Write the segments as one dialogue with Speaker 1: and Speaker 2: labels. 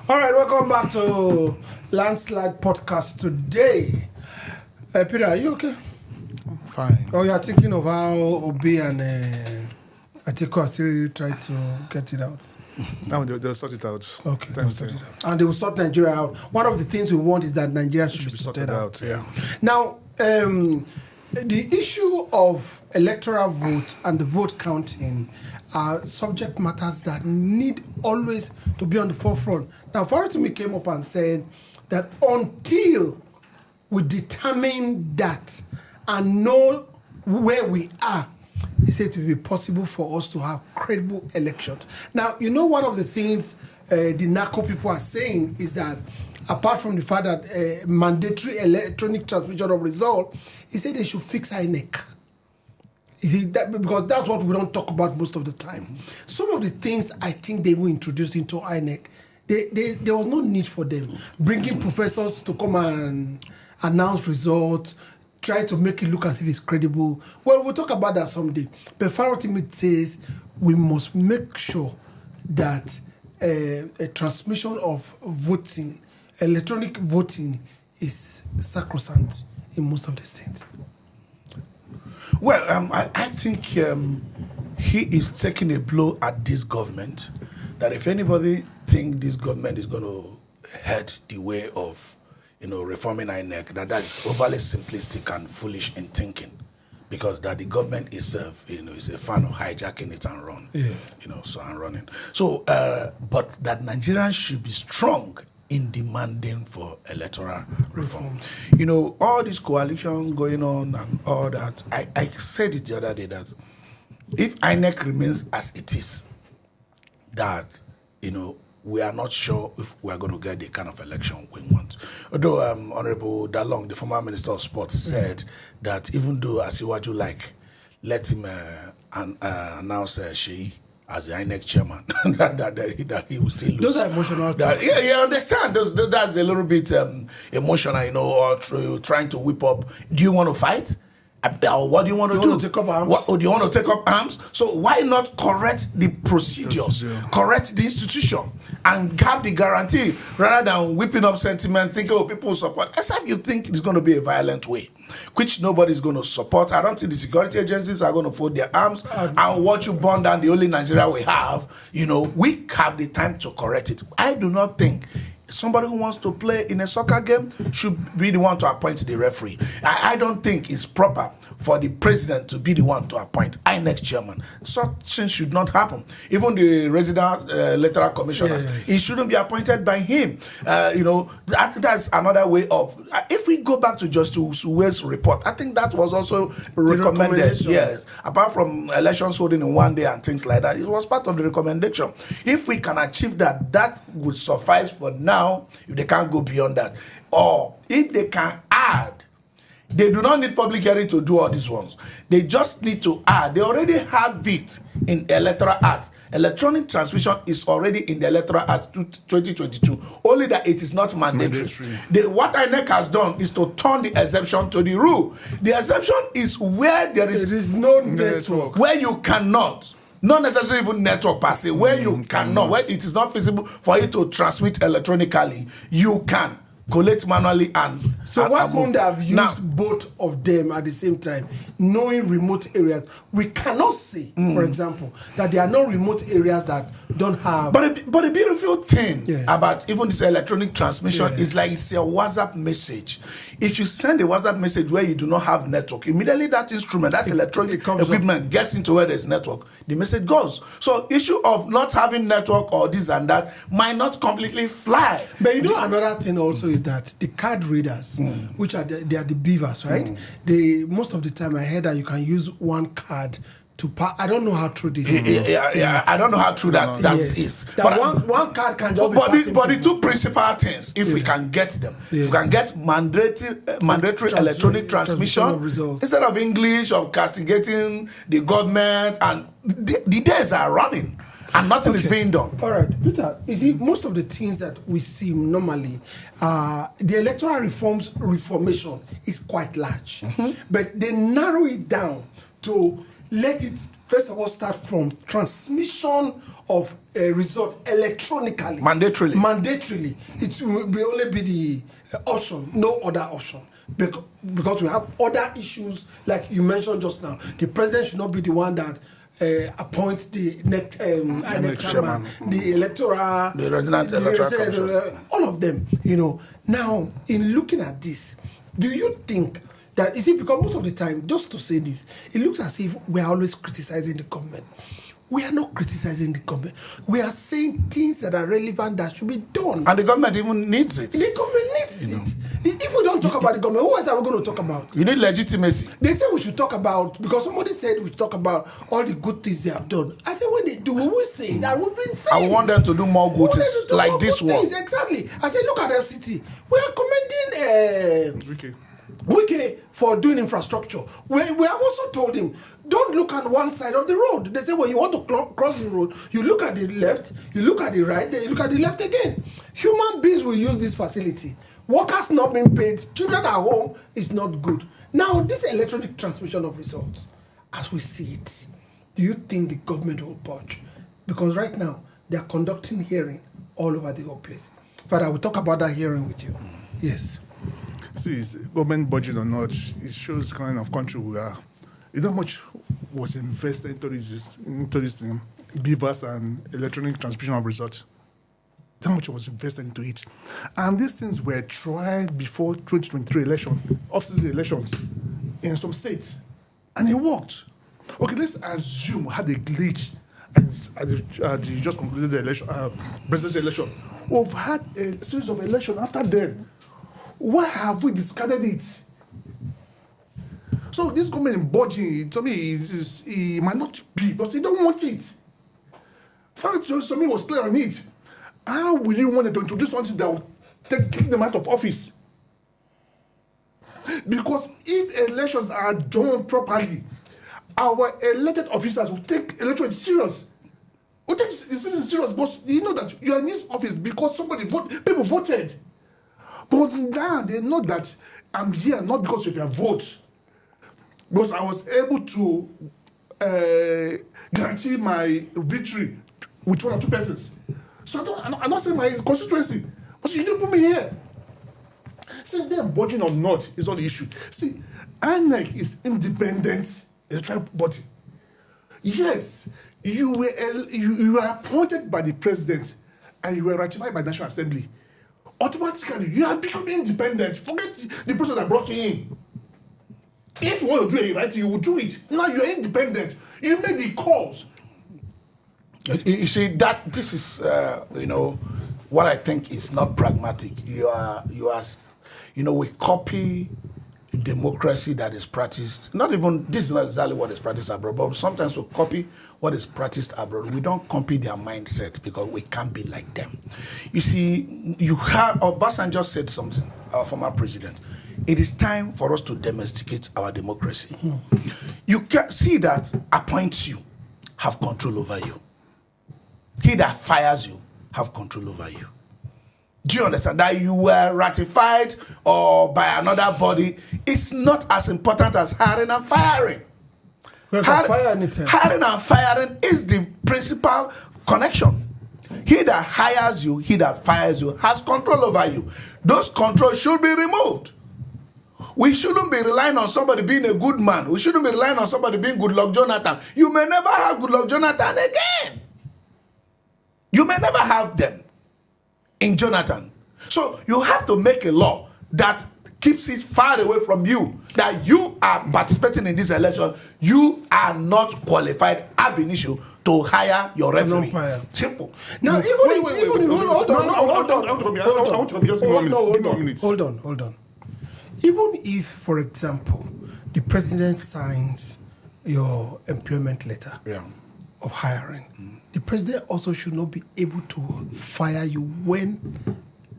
Speaker 1: All right, welcome back to Landslide Podcast today. Peter, are you okay?
Speaker 2: I'm fine.
Speaker 1: Oh, you are thinking of how Obi and Atiku are still trying to get it out?
Speaker 2: Now they'll sort it out.
Speaker 1: Okay, they'll sort it out. And they will sort Nigeria out. One of the things we want is that Nigeria should be sorted out.
Speaker 2: Yeah.
Speaker 1: Now, the issue of electoral vote and the vote counting are subject matters that need always to be on the forefront. Now, Farotimi came up and said that until we determine that and know where we are, he said it will be possible for us to have credible elections. Now, you know, one of the things the NACO people are saying is that apart from the fact that mandatory electronic transmission of result, he said they should fix INEC. Because that's what we don't talk about most of the time. Some of the things I think they will introduce into INEC, there was no need for them. Bringing professors to come and announce results, try to make it look as if it's credible. Well, we'll talk about that someday. But Farotimi says we must make sure that a transmission of voting, electronic voting, is sacrosanct in most of the states.
Speaker 3: Well, I think he is taking a blow at this government. That if anybody think this government is going to head the way of, reforming INEC, that's overly simplistic and foolish in thinking, because that the government itself, is a fan of hijacking it and run.
Speaker 1: Yeah.
Speaker 3: And running. So, but that Nigerians should be strong in demanding for electoral reform. All this coalition going on and all that, I said it the other day that if INEC remains as it is, that, we are not sure if we are going to get the kind of election we want. Although Honorable Dalong, the former Minister of Sports, said that even though Asiwaju let him announce Sheyi as the INEC chairman, that he will still lose.
Speaker 1: Those are emotional talks.
Speaker 3: Yeah, you understand. That's a little bit emotional, or trying to whip up. Do you want to fight? What do you want to do?
Speaker 1: Want to take up arms?
Speaker 3: Do you want to take up arms? So why not correct the procedures, correct the institution, and have the guarantee rather than whipping up sentiment, thinking, people will support. Except you think it's going to be a violent way, which nobody's going to support. I don't think the security agencies are going to fold their arms and watch you burn down the only Nigeria we have. We have the time to correct it. I do not think somebody who wants to play in a soccer game should be the one to appoint the referee. I don't think it's proper for the president to be the one to appoint INEC chairman. Such things should not happen. Even the resident electoral commissioners, it shouldn't be appointed by him. That's another way of. If we go back to Justice Uwe's report, I think that was also recommended. Yes, apart from elections holding in one day and things like that, it was part of the recommendation. If we can achieve that, that would suffice for now. If they can't go beyond that, or if they can add, they do not need public hearing to do all these ones. They just need to add. They already have it in Electoral Act. Electronic transmission is already in the Electoral Act 2022. Only that it is not mandatory. What INEC has done is to turn the exception to the rule. The exception is where there is
Speaker 1: no network,
Speaker 3: where you cannot. Not necessarily even network per se, where you cannot, where it is not feasible for you to transmit electronically, you can collect manually and.
Speaker 1: So why couldn't they have used both of them at the same time, knowing remote areas? We cannot say, for example, that there are no remote areas that don't have.
Speaker 3: But the beautiful thing about even this electronic transmission is like it's a WhatsApp message. If you send a WhatsApp message where you do not have network, immediately that instrument, that electronic equipment gets into where there's network, the message goes. So issue of not having network or this and that might not completely fly.
Speaker 1: But another thing also is that the card readers, which are they are the beavers, right? Most of the time I heard that you can use one card to I don't know how true this is.
Speaker 3: I don't know how true that is.
Speaker 1: That one card can just
Speaker 3: but the two principal things, if we can get them, if we can get mandatory electronic transmission instead of English, of castigating the government, and the days are running. And nothing is being done.
Speaker 1: All right, Peter, you see, most of the things that we see normally, the electoral reformation is quite large. But they narrow it down to let it first of all start from transmission of a result electronically. Mandatorily. It will only be the option, no other option. Because we have other issues, like you mentioned just now. The president should not be the one that appoints the INEC chairman, the electoral,
Speaker 3: the resident electoral,
Speaker 1: all of them. Now, in looking at this, do you think that, because most of the time, just to say this, it looks as if we are always criticizing the government. We are not criticizing the government. We are saying things that are relevant that should be done.
Speaker 3: And the government even needs it.
Speaker 1: The government needs it. If we don't talk about the government, who else are we going to talk about?
Speaker 3: You need legitimacy.
Speaker 1: They say we should talk about, because somebody said we should talk about all the good things they have done. I said when they do, we will say it, and we've been saying
Speaker 3: I want them to do more good things, like this one.
Speaker 1: Exactly. I said, look at FCT. We are commending Wike for doing infrastructure. We have also told him, don't look at one side of the road. They say when you want to cross the road, you look at the left, you look at the right, then you look at the left again. Human beings will use this facility. Workers not being paid, children at home is not good. Now, this electronic transmission of results, as we see it, do you think the government will budge? Because right now, they are conducting hearing all over the whole place. Father, we'll talk about that hearing with you. Yes.
Speaker 2: See, is government budget or not, it shows the kind of country we are. You know how much was invested into this thing, beavers and electronic transmission of results? How much was invested into it? And these things were tried before 2023 election, off-season elections in some states. And it worked. Okay, let's assume we had a glitch at the just concluded the election, presidential election. We've had a series of elections after then. Why have we discarded it? So this government budging, to me, it might not be, because they don't want it. Farotimi was clear on it. How will you want to introduce something that will kick them out of office? Because if elections are done properly, our elected officers will take electoral serious. Will take this serious, but you know that you are in this office because people voted. But now they know that I'm here not because of their vote. Because I was able to guarantee my victory with 1 or 2 persons. So I'm not saying my constituency. But you didn't put me here. See, them budging or not is not the issue. See, INEC is independent electoral body. Yes, you were appointed by the president and you were ratified by the National Assembly. Automatically, you have become independent. Forget the person that brought you in. If you want to do it right, you will do it. Now you're independent. You make the calls.
Speaker 3: You see, this is, what I think is not pragmatic. We copy democracy that is practiced. This is not exactly what is practiced abroad, but sometimes we copy what is practiced abroad. We don't copy their mindset because we can't be like them. You see, Obasanjo said something, our former president. It is time for us to domesticate our democracy. Mm-hmm. You can see that appoints you, have control over you. He that fires you, have control over you. Do you understand that you were ratified or by another body? It's not as important as hiring and firing. Hiring and firing is the principal connection. He that hires you, he that fires you, has control over you. Those controls should be removed. We shouldn't be relying on somebody being a good man. We shouldn't be relying on somebody being Goodluck Jonathan. You may never have Goodluck Jonathan again. You may never have them in Jonathan. So you have to make a law that keeps it far away from you, that you are participating in this election. You are not qualified ab initio to hire your referee. Simple.
Speaker 1: Now, hold on. Even if, for example, the president signs your employment letter of hiring, the president also should not be able to fire you when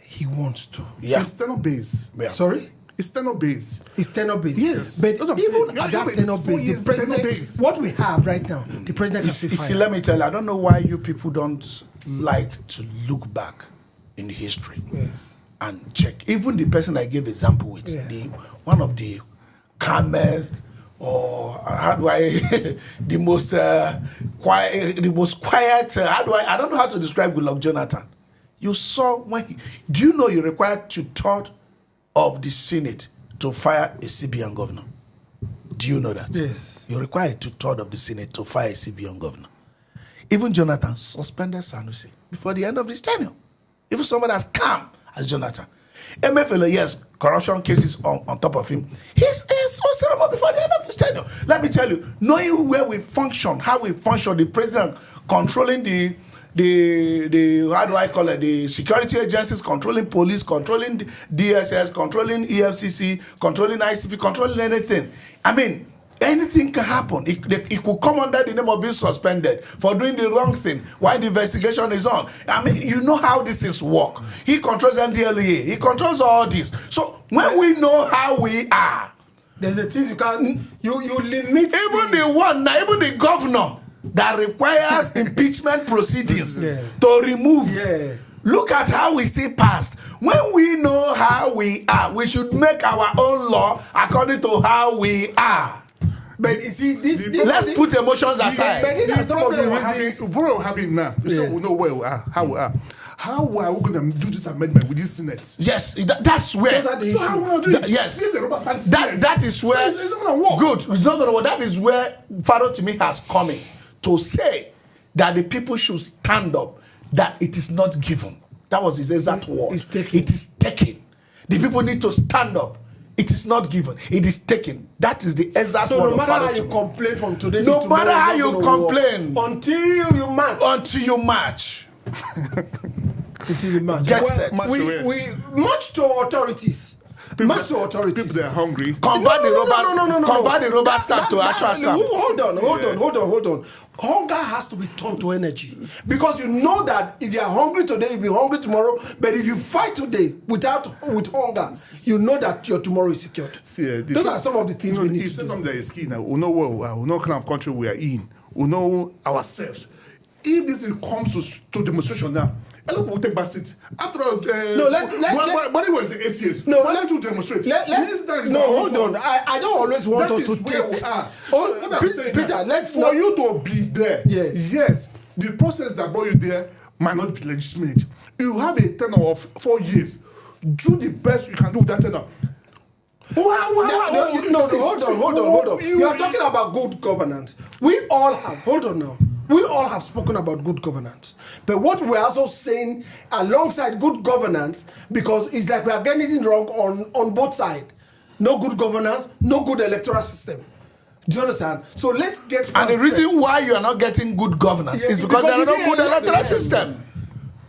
Speaker 1: he wants to.
Speaker 2: Yeah. It's tenor base.
Speaker 1: Yeah. Sorry?
Speaker 2: It's tenor base.
Speaker 1: It's tenor base.
Speaker 2: Yes.
Speaker 1: But even at that tenor base, the president, what we have right now, the president can still fire.
Speaker 3: See, let me tell you, I don't know why you people don't like to look back in history and check. Even the person I gave example with, one of the calmest, or how do I the most quiet. I don't know how to describe Goodluck Jonathan. You saw do you know you required 2/3 of the Senate to fire a CBN governor? Do you know that?
Speaker 1: Yes.
Speaker 3: You require 2/3 of the Senate to fire a CBN governor. Even Jonathan suspended Sanusi before the end of this tenure. Even somebody as calm as Jonathan. Emefiele, yes, corruption cases on top of him. He's terrible before the end of his tenure. Let me tell you, knowing where we function, how we function, the president controlling the how do I call it, the security agencies, controlling police, controlling DSS, controlling EFCC, controlling ICP, controlling anything. I mean, anything can happen. It could come under the name of being suspended for doing the wrong thing while the investigation is on. I mean, you know how this is work. He controls NDLEA. He controls all this. So when we know how we are,
Speaker 1: there's a thing you can you limit.
Speaker 3: Even the governor that requires impeachment proceedings to remove.
Speaker 1: Yeah.
Speaker 3: Look at how we still passed. When we know how we are, we should make our own law according to how we are.
Speaker 1: But you see,
Speaker 3: let's put emotions aside.
Speaker 1: But these are some of the reasons.
Speaker 2: What happening now? So we know where we are, how we are. How are we going to do this amendment with this Senate?
Speaker 3: Yes, that's where.
Speaker 2: So how we do it?
Speaker 3: Yes,
Speaker 2: this is a rubber stamp
Speaker 3: that is where.
Speaker 2: So it's not going to work.
Speaker 3: Good. It's not going to work. That is where Farotimi has come in to say that the people should stand up. That it is not given. That was his exact word. It is taken. The people need to stand up. It is not given. It is taken. That is the exact word.
Speaker 1: So no matter how you complain from today to tomorrow,
Speaker 3: no matter how you complain,
Speaker 1: until you march.
Speaker 3: Until you march. Get set.
Speaker 1: We march to authorities. March to authorities.
Speaker 2: People that are hungry.
Speaker 3: Convert the rubber stamp to actual stamp.
Speaker 1: Hold on. Hunger has to be turned to energy. Because you know that if you are hungry today, you'll be hungry tomorrow. But if you fight today with hunger, you know that your tomorrow is secured. Those are some of the things we need to do.
Speaker 2: Something that is key now. We know where we are. We know what kind of country we are in. We know ourselves. If this comes to demonstration now, a lot of people will take back seat. After all, but it was 8 years.
Speaker 1: No,
Speaker 2: let's demonstrate.
Speaker 1: Hold on. I don't always want us to take.
Speaker 2: Where we are.
Speaker 1: Oh,
Speaker 2: what I'm saying
Speaker 1: Peter,
Speaker 2: for you to be there, yes, the process that brought you there might not be legitimate. You have a tenure of 4 years. Do the best you can do with that tenure.
Speaker 1: Hold on. You are talking about good governance. We all have. Hold on now. We all have spoken about good governance. But what we're also saying alongside good governance, because it's like we are getting it wrong on both sides. No good governance, no good electoral system. Do you understand? So let's get.
Speaker 3: And the reason why you are not getting good governance is because there are no good electoral system.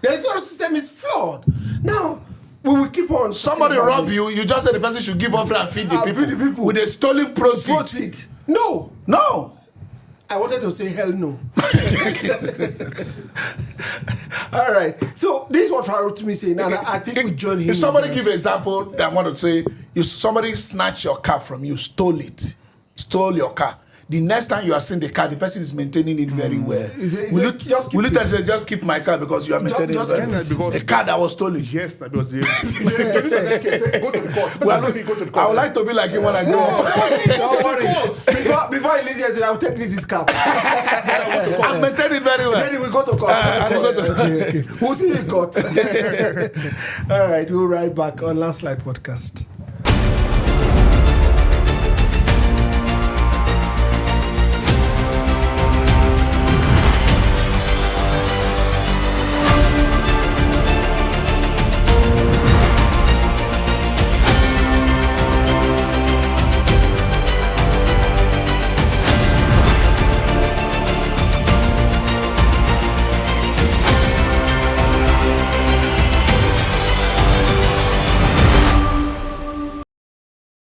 Speaker 1: The electoral system is flawed. Now, we will keep on.
Speaker 3: Somebody rob you, you just said the person should give up and feed the people with a stolen proceed.
Speaker 1: No. I wanted to say hell no. All right. So this is what Farotimi is saying, and I think we join him.
Speaker 3: If somebody give an example that I want to say, somebody snatched your car from you, stole your car. The next time you are seeing the car, the person is maintaining it very well. Will you just keep my car because you are maintaining it very well? A car that was stolen.
Speaker 2: Yes, because go to the court.
Speaker 3: I would like to be like him when I grow up.
Speaker 1: Don't worry. Before he leaves here, I will take his car.
Speaker 3: I'm maintaining it very well.
Speaker 1: Then we go to court. Okay. We'll see you in court. All right, we'll right back on Landslide Podcast.